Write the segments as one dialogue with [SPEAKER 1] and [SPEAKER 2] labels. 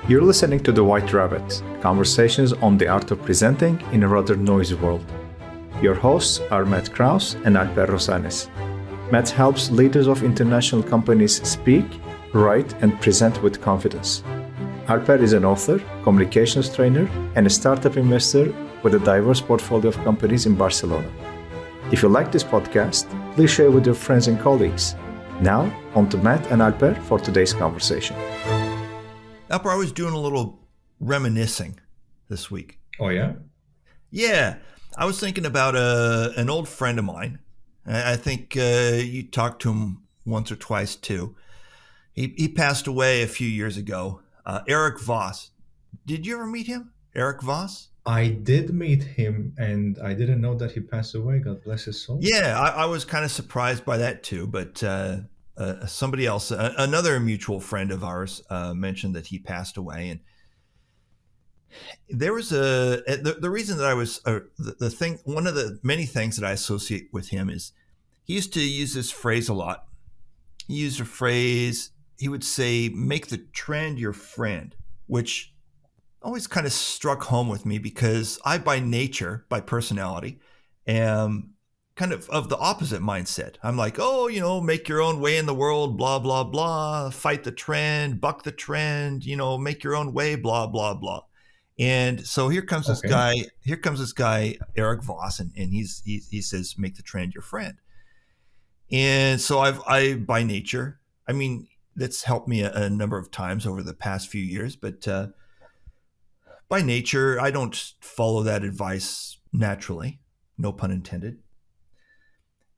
[SPEAKER 1] You're listening to The White Rabbit, conversations on the art of presenting in a rather noisy world. Your hosts are Matt Krause and Alper Rozanes. Matt helps leaders of international companies speak, write, and present with confidence. Alper is an author, communications trainer, and a startup investor with a diverse portfolio of companies in Barcelona. If you like this podcast, please share with your friends and colleagues. Now, on to Matt and Alper for today's conversation.
[SPEAKER 2] Alper, I was doing a little reminiscing this week.
[SPEAKER 1] Oh, yeah?
[SPEAKER 2] Yeah, I was thinking about an old friend of mine. I think you talked to him once or twice too. He passed away a few years ago. Eric Voss. Did you ever meet him? Eric Voss?
[SPEAKER 1] I did meet him, and I didn't know that he passed away. God bless his soul.
[SPEAKER 2] Yeah, I was kind of surprised by that too. But somebody else, another mutual friend of ours, mentioned that he passed away. And there was the reason that I was the thing. One of the many things that I associate with him is he used to use this phrase a lot. He used a phrase. He would say, "Make the trend your friend," which always kind of struck home with me because I, by nature, by personality, am kind of the opposite mindset. I'm like, oh, make your own way in the world, blah, blah, blah, fight the trend, buck the trend, make your own way, blah, blah, blah. And so here comes this guy, Eric Voss, and he says, make the trend your friend. And so I by nature, I mean, that's helped me a number of times over the past few years, but by nature, I don't follow that advice naturally, no pun intended.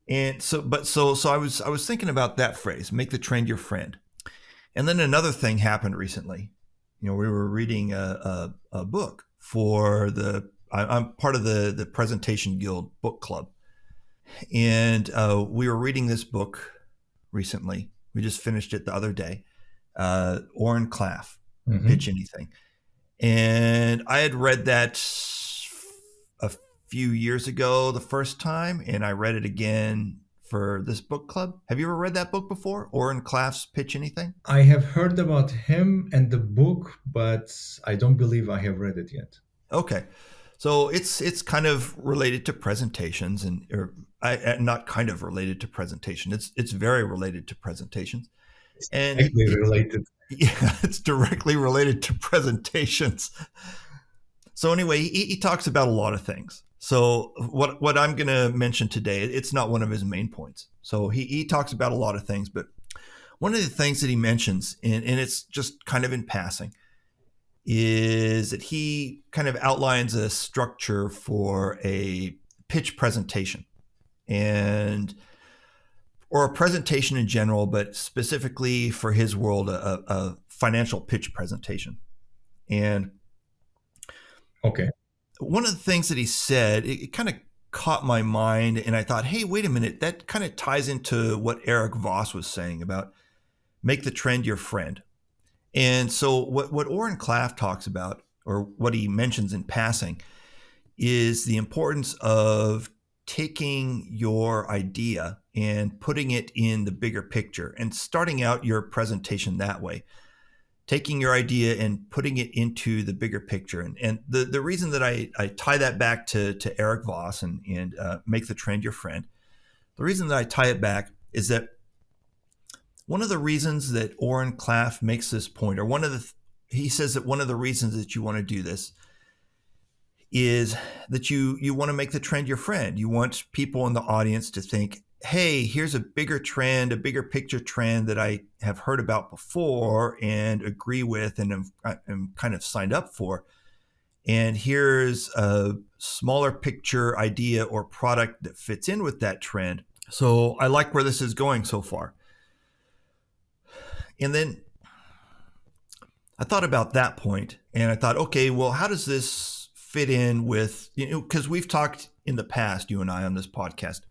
[SPEAKER 2] And so I was thinking about that phrase, make the trend your friend. And then another thing happened recently. We were reading a book for I'm part of the Presentation Guild book club. And we were reading this book recently. We just finished it the other day. Oren Klaff, Pitch Anything. And I had read that a few years ago the first time, and I read it again for this book club. Have you ever read that book before? Oren Klaff's Pitch Anything?
[SPEAKER 1] I have heard about him and the book, but I don't believe I have read it yet.
[SPEAKER 2] Okay. So it's kind of related to presentations, not kind of related to presentation. It's very related to presentations. And
[SPEAKER 1] related.
[SPEAKER 2] Yeah, it's directly related to presentations. So anyway, he talks about a lot of things. So what I'm going to mention today, it's not one of his main points. So he talks about a lot of things, but one of the things that he mentions, and it's just kind of in passing, is that he kind of outlines a structure for a pitch presentation or a presentation in general, but specifically for his world, a financial pitch presentation. And
[SPEAKER 1] okay,
[SPEAKER 2] one of the things that he said, it kind of caught my mind, and I thought, hey, wait a minute, that kind of ties into what Eric Voss was saying about make the trend your friend. And so what Oren Klaff talks about, or what he mentions in passing, is the importance of taking your idea and putting it in the bigger picture and starting out your presentation that way, taking your idea and putting it into the bigger picture. And the reason that I tie that back to Eric Voss and make the trend your friend, the reason that I tie it back is that one of the reasons that Oren Klaff makes this point, or he says that one of the reasons that you want to do this is that you want to make the trend your friend. You want people in the audience to think, hey, here's a bigger trend, a bigger picture trend that I have heard about before and agree with and am kind of signed up for. And here's a smaller picture idea or product that fits in with that trend. So I like where this is going so far. And then I thought about that point and I thought, okay, well, how does this fit in with, because we've talked in the past, you and I on this podcast,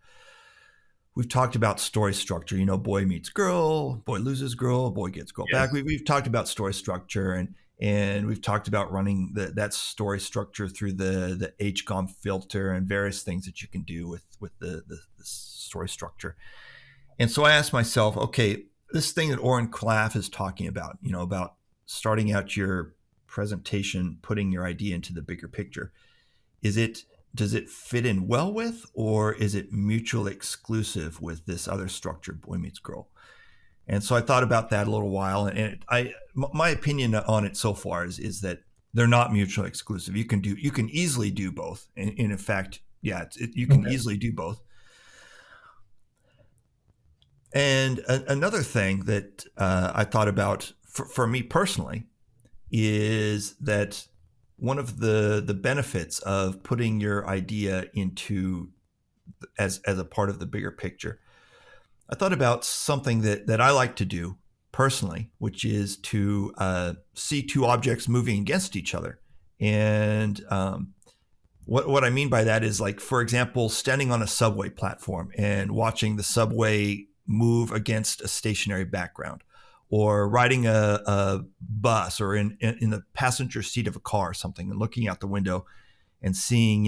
[SPEAKER 2] we've talked about story structure, boy meets girl, boy loses girl, boy gets girl back. We've talked about story structure and we've talked about running that story structure through the HGOM filter and various things that you can do with the story structure. And so I asked myself, okay, this thing that Oren Klaff is talking about, about starting out your presentation, putting your idea into the bigger picture? Does it fit in well with, or is it mutually exclusive with this other structure, boy meets girl? And so I thought about that a little while, and my opinion on it so far is that they're not mutually exclusive. You can easily do both, and in fact, yeah, you can
[SPEAKER 1] Okay.
[SPEAKER 2] easily do both. And another thing that I thought about for me personally is that one of the benefits of putting your idea into as a part of the bigger picture, I thought about something that I like to do personally, which is to see two objects moving against each other. And what I mean by that is, like, for example, standing on a subway platform and watching the subway move against a stationary background, or riding a bus, or in the passenger seat of a car or something, and looking out the window and seeing,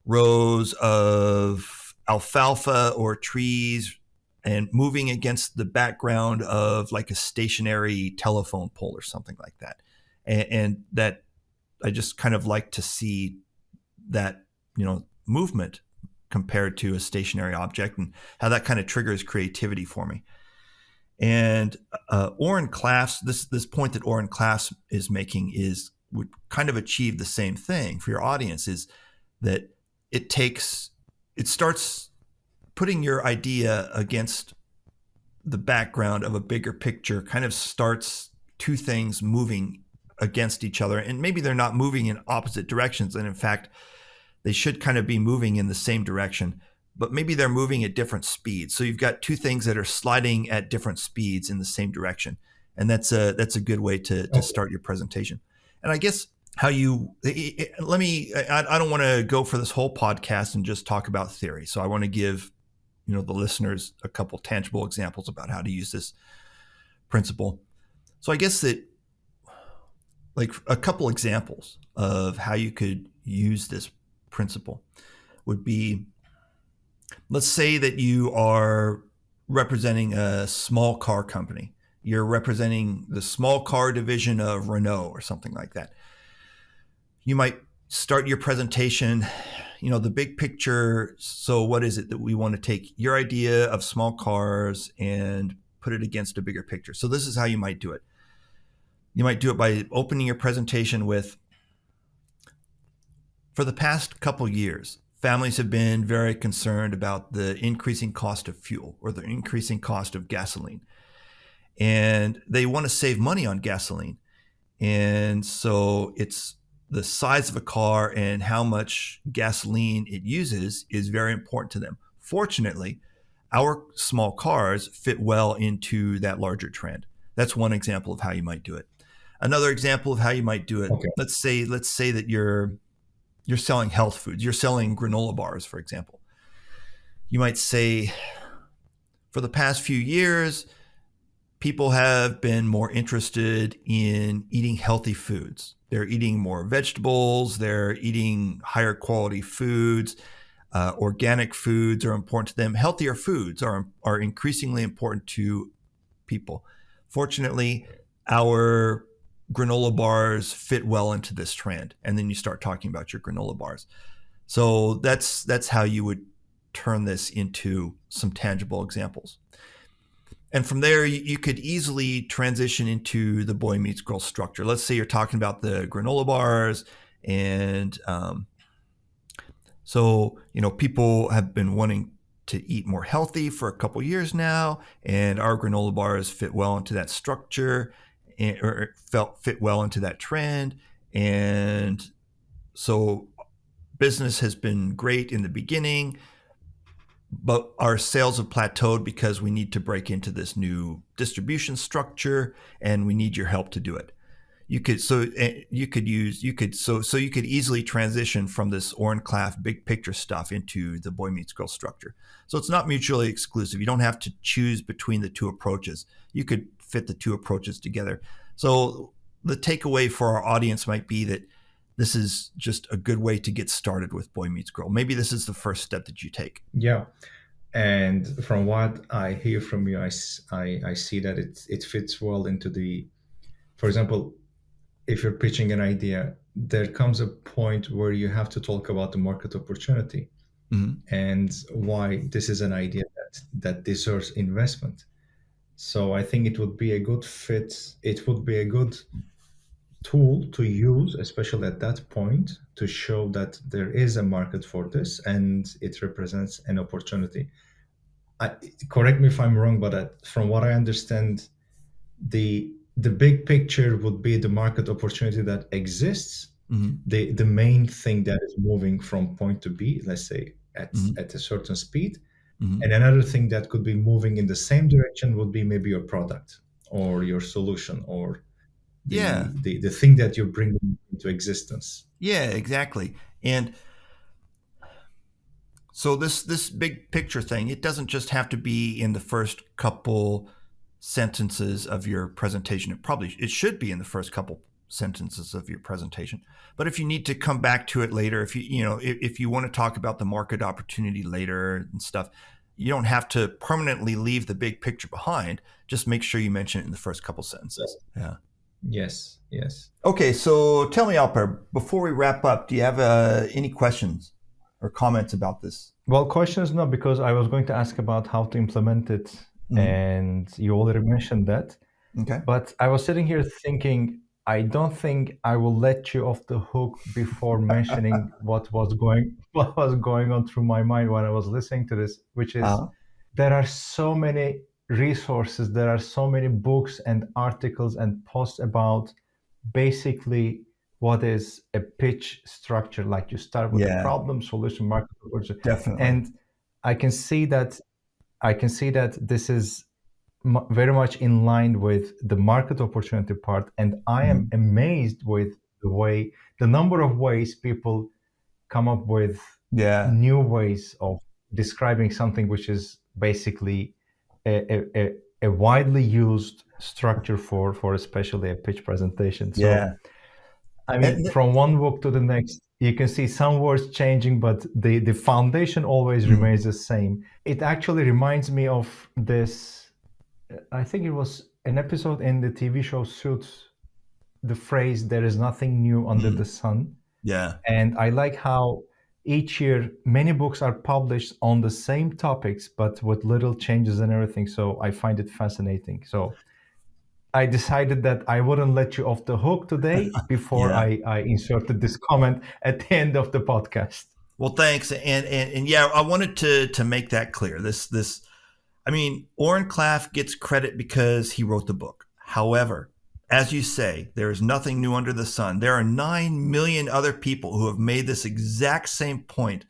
[SPEAKER 2] rows of alfalfa or trees and moving against the background of like a stationary telephone pole or something like that. And that I just kind of like to see that, movement compared to a stationary object, and how that kind of triggers creativity for me. And Oren Klaff's this point that Oren Klaff is making would kind of achieve the same thing for your audience, is that it starts putting your idea against the background of a bigger picture, kind of starts two things moving against each other, and maybe they're not moving in opposite directions, and in fact they should kind of be moving in the same direction, but maybe they're moving at different speeds. So you've got two things that are sliding at different speeds in the same direction, and that's a good way to
[SPEAKER 1] Okay.
[SPEAKER 2] start your presentation. And I guess how you let me I don't want to go for this whole podcast and just talk about theory, so I want to give the listeners a couple tangible examples about how to use this principle. So I guess that, like, a couple examples of how you could use this principle would be, let's say that you are representing a small car company. You're representing the small car division of Renault or something like that. You might start your presentation, the big picture. So what is it that we want to take your idea of small cars and put it against a bigger picture? So this is how you might do it. You might do it by opening your presentation with, for the past couple years, families have been very concerned about the increasing cost of fuel, or the increasing cost of gasoline. And they want to save money on gasoline. And so it's the size of a car and how much gasoline it uses is very important to them. Fortunately, our small cars fit well into that larger trend. That's one example of how you might do it. Another example of how you might do it,
[SPEAKER 1] Okay.
[SPEAKER 2] let's say that you're selling health foods. You're selling granola bars, for example. You might say, for the past few years, people have been more interested in eating healthy foods. They're eating more vegetables. They're eating higher quality foods. Organic foods are important to them. Healthier foods are increasingly important to people. Fortunately, our granola bars fit well into this trend. And then you start talking about your granola bars. So that's how you would turn this into some tangible examples. And from there, you could easily transition into the boy meets girl structure. Let's say you're talking about the granola bars, and so people have been wanting to eat more healthy for a couple years now, and our granola bars fit well into that structure, or fit well into that trend. And so business has been great in the beginning, but our sales have plateaued because we need to break into this new distribution structure, and we need your help to do it. You could easily transition from this Oren Klaff big picture stuff into the boy meets girl structure. So it's not mutually exclusive. You don't have to choose between the two approaches. You could fit the two approaches together. So the takeaway for our audience might be that this is just a good way to get started with boy meets girl. Maybe this is the first step that you take.
[SPEAKER 1] Yeah. And from what I hear from you, I see that it fits well into the, for example, if you're pitching an idea, there comes a point where you have to talk about the market opportunity and why this is an idea that deserves investment. So I think it would be a good fit. It would be a good tool to use, especially at that point, to show that there is a market for this and it represents an opportunity. Correct me if I'm wrong, but from what I understand, the big picture would be the market opportunity that exists. The main thing that is moving from point to B, let's say at a certain speed. And another thing that could be moving in the same direction would be maybe your product or your solution or the thing that you're bringing into existence.
[SPEAKER 2] Yeah, exactly. And so this big picture thing, it doesn't just have to be in the first couple sentences of your presentation. It should be in the first couple sentences of your presentation. But if you need to come back to it later, if you want to talk about the market opportunity later and stuff, you don't have to permanently leave the big picture behind. Just make sure you mention it in the first couple sentences. Yeah.
[SPEAKER 1] Yes.
[SPEAKER 2] Okay, so tell me, Alper, before we wrap up, do you have any questions or comments about this?
[SPEAKER 1] Well, questions no, because I was going to ask about how to implement it, and you already mentioned that.
[SPEAKER 2] Okay.
[SPEAKER 1] But I was sitting here thinking, I don't think I will let you off the hook before mentioning what was going on through my mind when I was listening to this, which is there are so many resources, there are so many books and articles and posts about basically what is a pitch structure. Like you start with a problem, solution, market opportunity.
[SPEAKER 2] Definitely.
[SPEAKER 1] And I can see that this is very much in line with the market opportunity part, and I am amazed with the number of ways people come up with new ways of describing something which is basically a widely used structure for especially a pitch presentation. So I mean, from one book to the next, you can see some words changing, but the foundation always remains the same. It actually reminds me of this, I think it was an episode in the TV show Suits, the phrase, "There is nothing new under the sun."
[SPEAKER 2] Yeah.
[SPEAKER 1] And I like how each year many books are published on the same topics, but with little changes and everything. So I find it fascinating. So I decided that I wouldn't let you off the hook today before I inserted this comment at the end of the podcast.
[SPEAKER 2] Well, thanks. And yeah, I wanted to make that clear. I mean, Oren Klaff gets credit because he wrote the book. However, as you say, there is nothing new under the sun. There are 9 million other people who have made this exact same point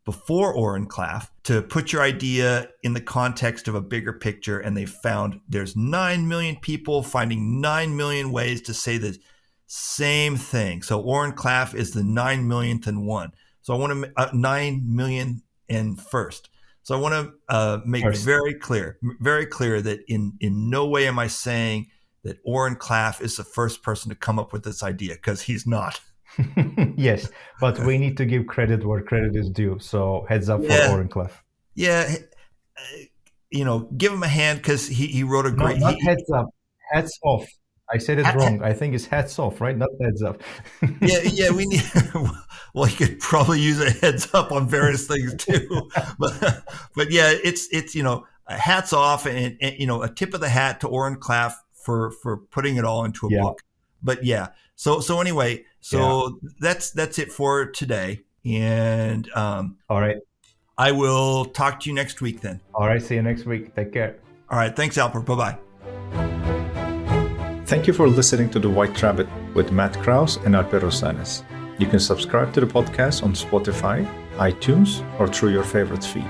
[SPEAKER 2] before Oren Klaff to put your idea in the context of a bigger picture, and they found there's 9 million people finding 9 million ways to say the same thing. So Oren Klaff is the 9 millionth and one. So I want to 9 million and first. So I want to make very clear that in no way am I saying that Oren Klaff is the first person to come up with this idea, because he's not.
[SPEAKER 1] Yes, but we need to give credit where credit is due. So heads up for Oren Klaff.
[SPEAKER 2] Yeah, give him a hand, because he wrote a great.
[SPEAKER 1] No, not heads up, hats off. I said it wrong. I think it's hats off, right? Not heads up.
[SPEAKER 2] Yeah, we need. Well, you could probably use a heads up on various things too, but yeah, it's hats off and a tip of the hat to Oren Klaff for putting it all into a book. But yeah, so anyway, that's it for today, and
[SPEAKER 1] all right,
[SPEAKER 2] I will talk to you next week then.
[SPEAKER 1] All right, see you next week. Take care.
[SPEAKER 2] All right, thanks, Alper. Bye-bye.
[SPEAKER 1] Thank you for listening to The White Rabbit with Matt Krause and Alper Rozanes. You can subscribe to the podcast on Spotify, iTunes, or through your favorite feed.